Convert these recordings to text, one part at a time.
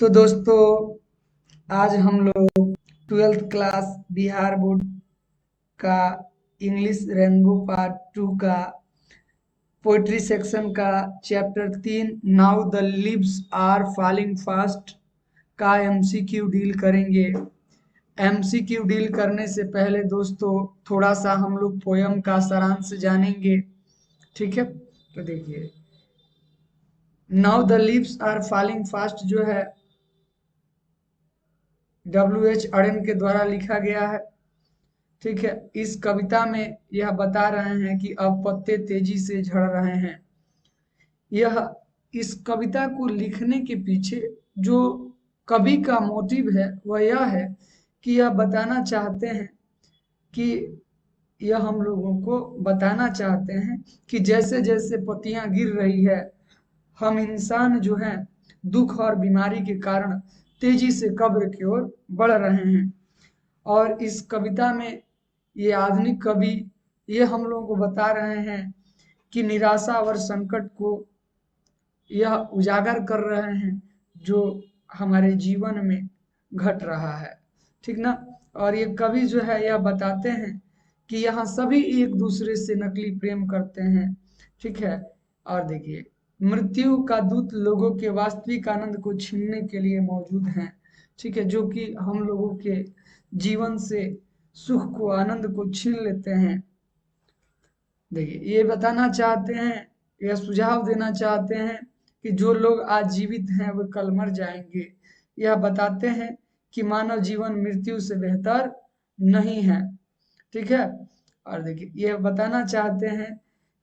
तो दोस्तों, आज हम लोग 12th क्लास बिहार बोर्ड का इंग्लिश रेनबो पार्ट 2 का पोएट्री सेक्शन का chapter 3 now the leaves are falling fast का एमसीक्यू डील करेंगे। एमसीक्यू डील करने से पहले दोस्तों थोड़ा सा हम लोग पोयम का सारांश जानेंगे। ठीक है, तो देखिए, now the leaves are falling fast जो है WH अडेन के द्वारा लिखा गया है। ठीक है, इस कविता में यह बता रहे हैं कि अब पत्ते तेजी से झड़ रहे हैं। यह इस कविता को लिखने के पीछे जो कवि का मोटिव है वह यह है कि यह बताना चाहते हैं कि यह हम लोगों को बताना चाहते हैं कि जैसे जैसे पत्तियां गिर रही है, हम इंसान जो हैं दुख और बीमारी के कारण तेजी से कब्र की ओर बढ़ रहे हैं। और इस कविता में ये आधुनिक कवि ये हम लोगों को बता रहे हैं कि निराशा और संकट को यह उजागर कर रहे हैं जो हमारे जीवन में घट रहा है। ठीक ना। और ये कवि जो है यह बताते हैं कि यहाँ सभी एक दूसरे से नकली प्रेम करते हैं। ठीक है, और देखिए, मृत्यु का दूत लोगों के वास्तविक आनंद को छीनने के लिए मौजूद हैं। ठीक है, जो कि हम लोगों के जीवन से सुख को आनंद को छीन लेते हैं। देखिए, ये बताना चाहते हैं, यह सुझाव देना चाहते हैं कि जो लोग आज जीवित हैं वे कल मर जाएंगे। यह बताते हैं कि मानव जीवन मृत्यु से बेहतर नहीं है। ठीक है, और देखिए, यह बताना चाहते हैं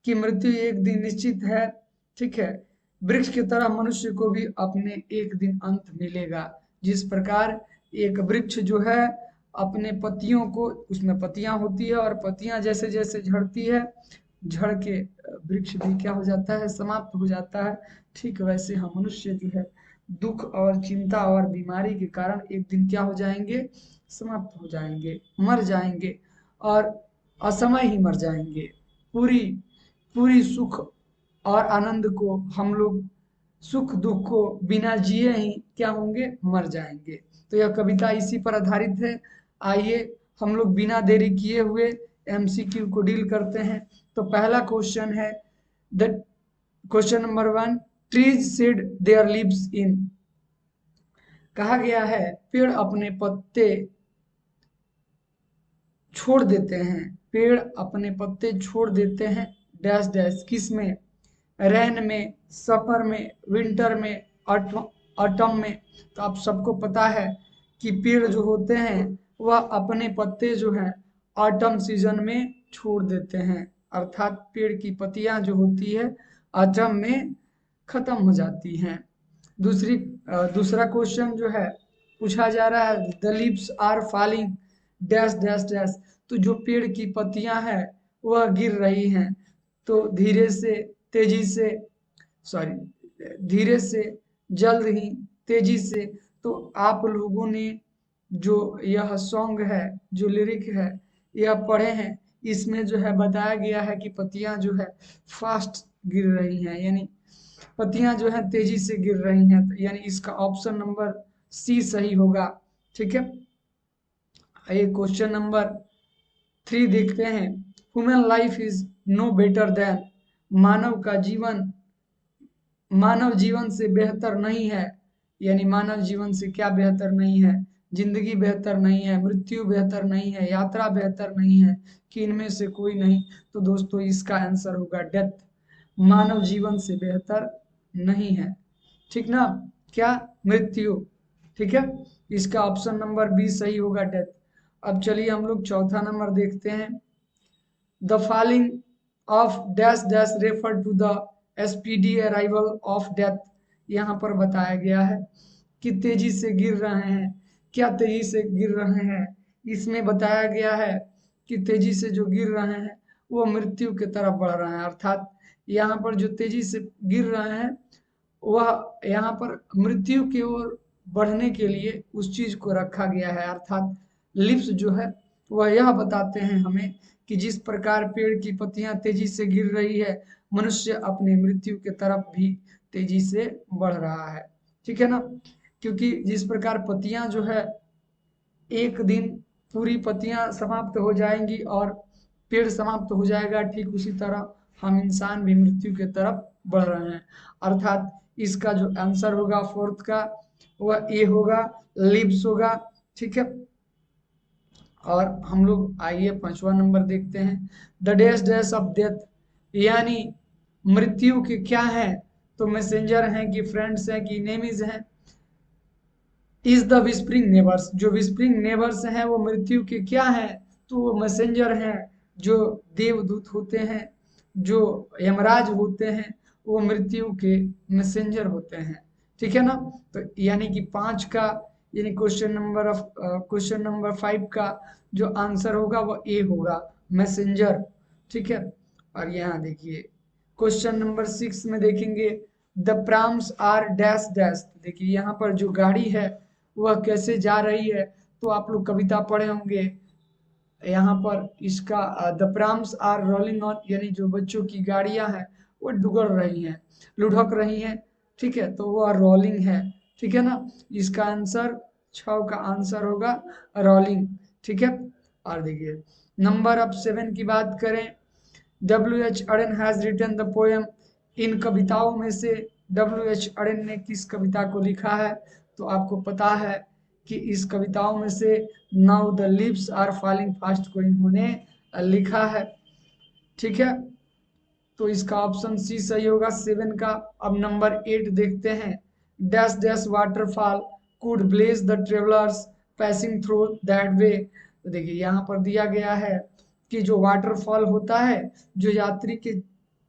कि मृत्यु एक दिन निश्चित है। ठीक है, वृक्ष की तरह मनुष्य को भी अपने एक दिन अंत मिलेगा। जिस प्रकार एक वृक्ष जो है अपने पत्तियों को, उसमें पत्तियां होती है और पत्तियां जैसे जैसे झड़ती है, झड़ के वृक्ष भी क्या हो जाता है, समाप्त हो जाता है। ठीक वैसे हम मनुष्य जो है दुख और चिंता और बीमारी के कारण एक दिन क्या हो जाएंगे, समाप्त हो जाएंगे, मर जाएंगे और असमय ही मर जाएंगे। पूरी पूरी सुख और आनंद को हम लोग, सुख दुख को बिना जिए ही क्या होंगे, मर जाएंगे। तो यह कविता इसी पर आधारित है। आइए हम लोग बिना देरी किए हुए एमसीक्यू को डील करते हैं। तो पहला क्वेश्चन है, the question number 1, trees seed there leaves इन। कहा गया है पेड़ अपने पत्ते छोड़ देते हैं, पेड़ अपने पत्ते छोड़ देते हैं डैश डैश, किस में, रैन में, समर में, विंटर में, ऑटम में। तो आप सबको पता है कि पेड़ जो होते हैं वह अपने पत्ते जो हैं ऑटम सीजन में छोड़ देते हैं, अर्थात पेड़ की पत्तियां जो होती है ऑटम में खत्म हो जाती हैं। दूसरा क्वेश्चन जो है पूछा जा रहा है, the leaves are falling dash dash dash. तो जो पेड़ की पत्तियां हैं वह गिर रही हैं, तो धीरे से, तेजी से, सॉरी, धीरे से, जल्द ही, तेजी से। तो आप लोगों ने जो यह सॉन्ग है, जो लिरिक है, यह पढ़े हैं, इसमें जो है बताया गया है कि पत्तियां जो है फास्ट गिर रही हैं, यानी पत्तियां जो है तेजी से गिर रही हैं। तो यानी इसका ऑप्शन नंबर सी सही होगा। ठीक है, ये क्वेश्चन नंबर 3 देखते हैं, human life is no better than. मानव जीवन से बेहतर नहीं है, यानी मानव जीवन से क्या बेहतर नहीं है, जिंदगी बेहतर नहीं है, मृत्यु बेहतर नहीं है, यात्रा बेहतर नहीं है, कि इनमें से कोई नहीं। तो दोस्तों इसका आंसर होगा डेथ। मानव जीवन से बेहतर नहीं है। ठीक ना, क्या, मृत्यु। ठीक है, इसका ऑप्शन नंबर बी सही होगा, डेथ। अब चलिए हम लोग चौथा नंबर देखते हैं, the falling of dash dash refer to the speedy arrival of death. यहाँ पर बताया गया है कि तेजी से गिर रहे हैं, क्या तेजी से गिर रहे हैं, इसमें बताया गया है कि तेजी से जो गिर रहे हैं वो मृत्यु की तरफ बढ़ रहे हैं, अर्थात यहाँ पर जो तेजी से गिर रहे हैं वह यहाँ पर मृत्यु की ओर बढ़ने के लिए उस चीज को रखा गया है। अर्थात लिप्स जो है वह यह बताते हैं हमें कि जिस प्रकार पेड़ की पत्तियां तेजी से गिर रही है, मनुष्य अपने मृत्यु के तरफ भी तेजी से बढ़ रहा है। ठीक है ना, क्योंकि जिस प्रकार पत्तियां जो है एक दिन पूरी पत्तियां समाप्त हो जाएंगी और पेड़ समाप्त हो जाएगा, ठीक उसी तरह हम इंसान भी मृत्यु के तरफ बढ़ रहे हैं। अर्थात इसका जो आंसर होगा फोर्थ का वह ए होगा, लिव्स होगा। ठीक है, और हम लोग आइए 5वां नंबर देखते हैं। The dash dash of death, यानी मृत्यु के क्या है, तो मैसेंजर हैं कि फ्रेंड्स हैं कि नेमीज हैं। इज द विस्परिंग नेबर्स, जो विस्परिंग नेबर्स हैं वो मृत्यु के क्या हैं, तो वो मैसेंजर हैं, जो देवदूत होते हैं, जो यमराज होते हैं, वो मृत्यु के मैसेंजर होते हैं। ठीक है ना, तो यानी कि 5 का यानी क्वेश्चन नंबर 5 का जो आंसर होगा वो ए होगा, मैसेंजर। ठीक है, और यहाँ देखिए क्वेश्चन नंबर 6 में देखेंगे द प्राम्स आर डैश डैश। देखिए यहाँ पर जो गाड़ी है वह कैसे जा रही है, तो आप लोग कविता पढ़े होंगे। यहाँ पर इसका द प्राम्स आर रोलिंग ऑन, यानी जो बच्चों की गाड़ियां हैं वो डुगड़ रही हैं, लुढ़क रही हैं। ठीक है, तो वह रोलिंग है। ठीक है ना, इसका आंसर 6 का आंसर होगा रोलिंग। ठीक है, और देखिए नंबर अब 7 की बात करें। W.H. Auden has written the poem, इन कविताओं में से W.H. अडेन ने किस कविता को लिखा है, तो आपको पता है कि इस कविताओं में से now the leaves are falling fast को इन्होंने लिखा है। ठीक है, तो इसका ऑप्शन सी सही होगा 7 का। अब नंबर 8 देखते हैं। Dash dash waterfall could bless the travellers passing through that way. तो देखिए यहाँ पर दिया गया है कि जो वाटरफॉल होता है, जो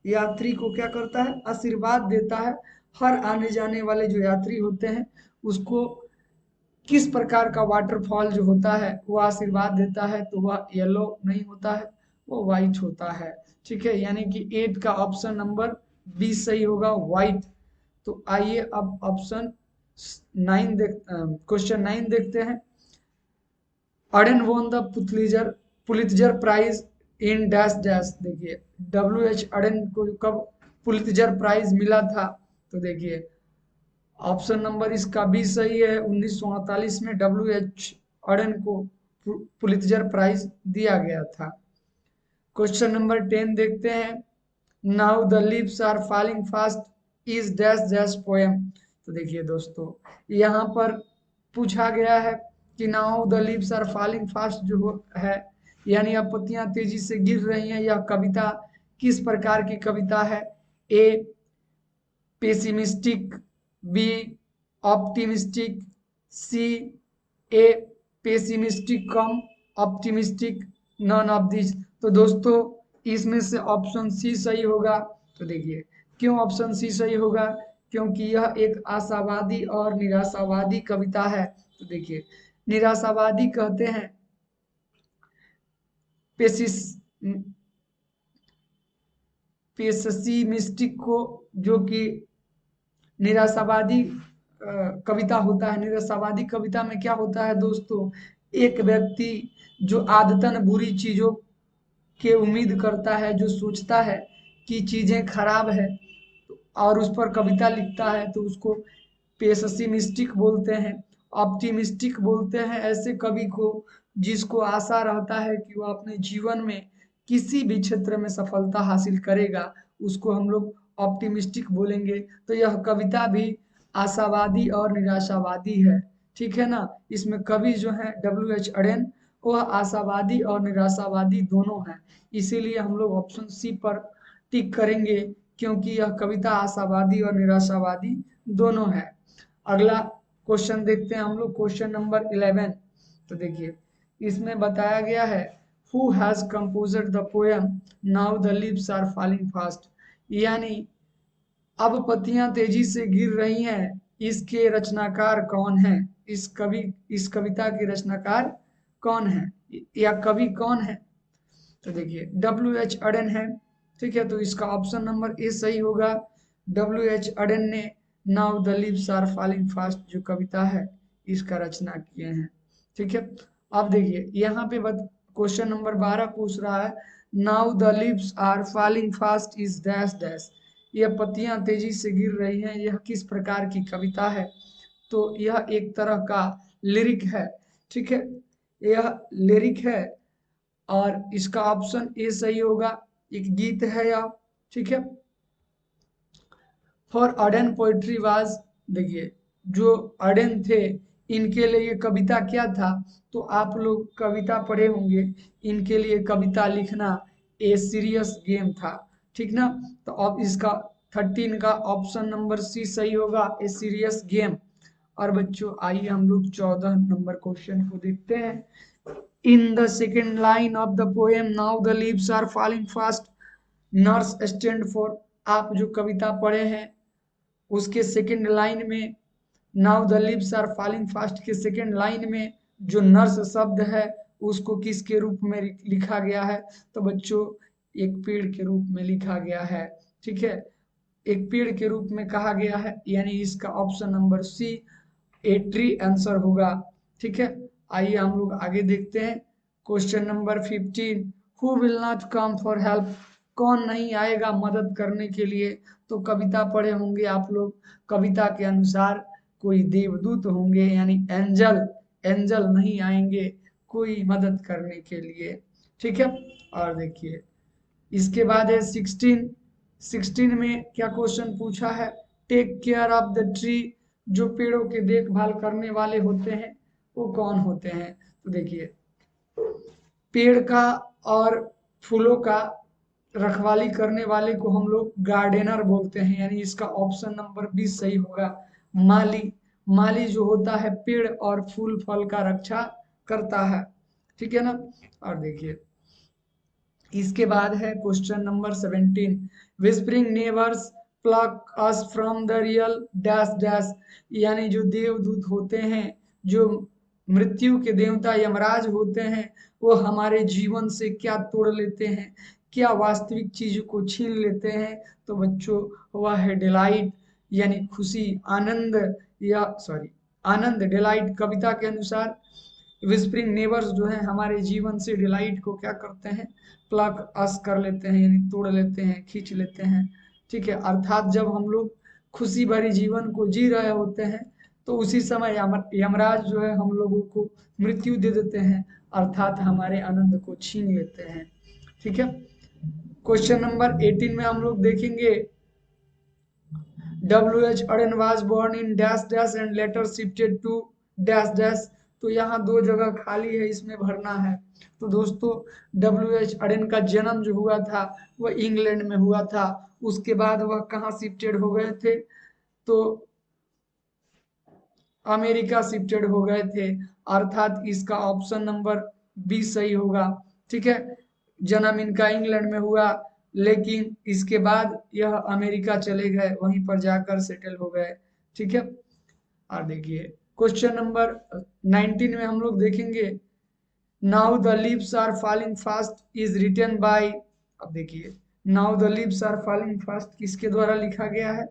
यात्री को क्या करता है, आशीर्वाद देता है। हर आने जाने वाले जो यात्री होते हैं उसको किस प्रकार का वाटरफॉल जो होता है वो आशीर्वाद देता है, तो वह येलो नहीं होता है, वो व्हाइट होता है। ठीक है, यानी कि 8 का ऑप्शन नंबर 20 सही होगा, व्हाइट। तो आइए अब ऑप्शन 9 क्वेश्चन 9 देखते हैं। Auden won the Pulitzer prize in dash dash. देखिए W.H. अडेन को कब पुलित्जर प्राइज मिला था, तो देखिए ऑप्शन नंबर इसका भी सही है, 1948 में W.H. अडेन को पुलित्जर प्राइज दिया गया था। क्वेश्चन नंबर 10 देखते हैं। Now the leaves are falling fast is dash dash poem. तो देखिए दोस्तों यहाँ पर पूछा गया है कि now the leaves are falling fast जो है, यानी अब पत्तियां तेजी से गिर रही हैं, यह कविता किस प्रकार की कविता है। A pessimistic, B optimistic, C a pessimistic cum optimistic, none of this. तो दोस्तों इसमें से ऑप्शन सी सही होगा। तो देखिए क्यों ऑप्शन सी सही होगा, क्योंकि यह एक आशावादी और निराशावादी कविता है। तो देखिए निराशावादी कहते हैं पेसिमिस्टिक को, जो कि निराशावादी कविता होता है। निराशावादी कविता में क्या होता है दोस्तों, एक व्यक्ति जो आदतन बुरी चीजों के उम्मीद करता है, जो सोचता है कि चीजें खराब है और उस पर कविता लिखता है, तो उसको पेसिमिस्टिक बोलते हैं। ऑप्टिमिस्टिक बोलते हैं ऐसे कवि को जिसको आशा रहता है कि वह अपने जीवन में किसी भी क्षेत्र में सफलता हासिल करेगा, उसको हम लोग ऑप्टिमिस्टिक बोलेंगे। तो यह कविता भी आशावादी और निराशावादी है। ठीक है ना, इसमें कवि जो है W.H. अडेन वह आशावादी और निराशावादी दोनों हैं, इसीलिए हम लोग ऑप्शन सी पर टिक करेंगे, क्योंकि यह कविता आशावादी और निराशावादी दोनों है। अगला क्वेश्चन देखते हैं हम लोग, क्वेश्चन नंबर 11। तो देखिए इसमें बताया गया है who has composed the poem now the leaves are falling fast, यानी अब पत्तियां तेजी से गिर रही हैं, इसके रचनाकार कौन है। इस कविता के रचनाकार कौन है या कवि कौन है, तो देखिए W.H. अडेन है। ठीक है, तो इसका ऑप्शन नंबर ए सही होगा। W.H. अडेन ने now the leaves are falling fast जो कविता है इसका रचना किए हैं। ठीक है, अब देखिए यहाँ पे क्वेश्चन नंबर 12 पूछ रहा है now the leaves are falling fast is dash dash, यह पत्तियां तेजी से गिर रही हैं, यह किस प्रकार की कविता है। तो यह एक तरह का लिरिक है, ठीक है, यह लिरिक है और इसका ऑप्शन ए सही होगा, एक गीत है यह, ठीक है। फॉर अर्डन पोइट्री वाज, देखिए जो अर्डन थे इनके लिए ये कविता क्या था, तो आप लोग कविता पढ़े होंगे, इनके लिए कविता लिखना ए सीरियस गेम था, ठीक ना। तो अब इसका 13 का ऑप्शन नंबर सी सही होगा, ए सीरियस गेम। और बच्चों आइए हम लोग 14 नंबर क्वेश्चन को देखते हैं। In the second line of the poem now the leaves are falling fast nurse stand for, आप जो कविता पढ़े हैं उसके सेकेंड लाइन में now the lips are falling fast के सेकेंड लाइन में जो नर्स शब्द है उसको किसके रूप में लिखा गया है, तो बच्चों एक पेड़ के रूप में लिखा गया है, ठीक है, एक पेड़ के रूप में कहा गया है, यानी इसका option number C a tree answer होगा, ठीक है। आइए हम लोग आगे देखते हैं। Question number 15, who will not come for help, कौन नहीं आएगा मदद करने के लिए, तो कविता पढ़े होंगे आप लोग, कविता के अनुसार कोई देवदूत होंगे यानी एंजल, एंजल नहीं आएंगे कोई मदद करने के लिए, ठीक है। और देखिए इसके बाद है 16 में क्या क्वेश्चन पूछा है, take care of the tree, जो पेड़ों के देखभाल करने वाले होते हैं वो कौन होते हैं, तो देखिए पेड़ का और फूलों का रखवाली करने वाले को हम लोग गार्डनर बोलते हैं, यानी इसका ऑप्शन नंबर 20 सही होगा, माली, माली जो होता है पेड़ और फूल फल का रक्षा करता है, ठीक है ना। और देखिए इसके बाद है question number 17, whispering neighbours pluck us from the real dash dash, यानी जो देवदूत होते हैं, जो मृत्यु के देवता यमराज होते हैं, वो हमारे जीवन से क्या तोड़ लेते हैं, क्या वास्तविक चीज को छीन लेते हैं, तो बच्चों वह है डिलाइट, यानी खुशी, आनंद, या सॉरी आनंद, डिलाइट कविता के अनुसार विस्परिंग नेबर्स जो है हमारे जीवन से डिलाइट को क्या करते हैं, प्लग अस कर लेते हैं, यानी तोड़ लेते हैं, खींच लेते हैं, ठीक है। अर्थात जब हम लोग खुशी भरी जीवन को जी रहे होते हैं तो उसी समय यमराज जो है हम लोगों को मृत्यु दे देते हैं, अर्थात हमारे आनंद को छीन लेते हैं, ठीक है। क्वेश्चन नंबर 18 में हम लोग देखेंगे W.H. Auden was born in dash dash and later shifted to dash dash, तो यहाँ दो जगह खाली है, इसमें भरना है। तो दोस्तों W.H. Auden का जन्म जो हुआ था वह इंग्लैंड में हुआ था, उसके बाद वह कहाँ शिफ्टेड हो गए थे, तो अमेरिका शिफ्टेड हो गए थे, अर्थात इसका ऑप्शन नंबर 20 सही होगा, ठीक है। जन्म इनका इंग्लैंड में हुआ लेकिन इसके बाद यह अमेरिका चले गए, वहीं पर जाकर सेटल हो गए, ठीक है। और देखिए क्वेश्चन नंबर 19 में हम लोग देखेंगे now the leaves are falling fast is written by, अब देखिए now the leaves are falling fast किसके द्वारा लिखा गया है,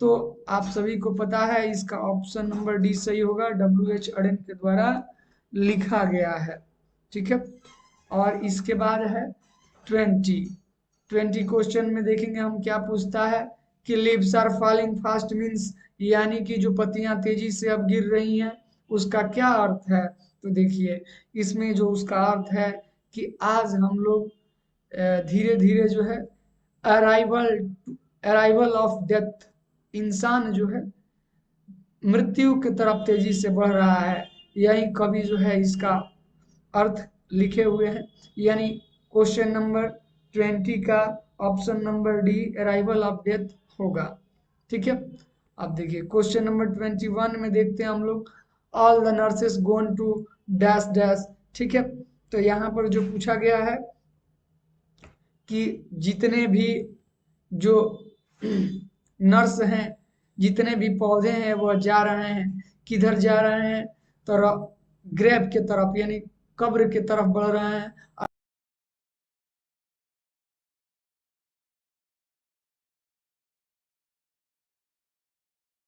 तो आप सभी को पता है इसका ऑप्शन नंबर डी सही होगा, W.H. अडेन के द्वारा लिखा गया है, ठीक है। और इसके बाद है 20 क्वेश्चन में देखेंगे हम क्या पूछता है कि leaves are falling fast means, यानी कि जो पत्तियां तेजी से अब गिर रही हैं उसका क्या अर्थ है, तो देखिए इसमें जो उसका अर्थ है कि आज हम लोग धीरे धीरे जो है अराइवल ऑफ डेथ, इंसान जो है मृत्यु की तरफ तेजी से बढ़ रहा है, यही कवि जो है इसका अर्थ लिखे हुए हैं, यानी क्वेश्चन नंबर 20 का option number D arrival of death होगा, ठीक है। अब देखिए क्वेश्चन नंबर 21 में देखते हैं हम लोग all the nurses gone to dash dash, ठीक है। तो यहाँ पर जो पूछा गया है कि जितने भी जो नर्स हैं, जितने भी पौधे हैं वह जा रहे हैं, किधर जा रहे हैं, तो ग्रेव के तरफ यानी कब्र के तरफ बढ़ रहे हैं,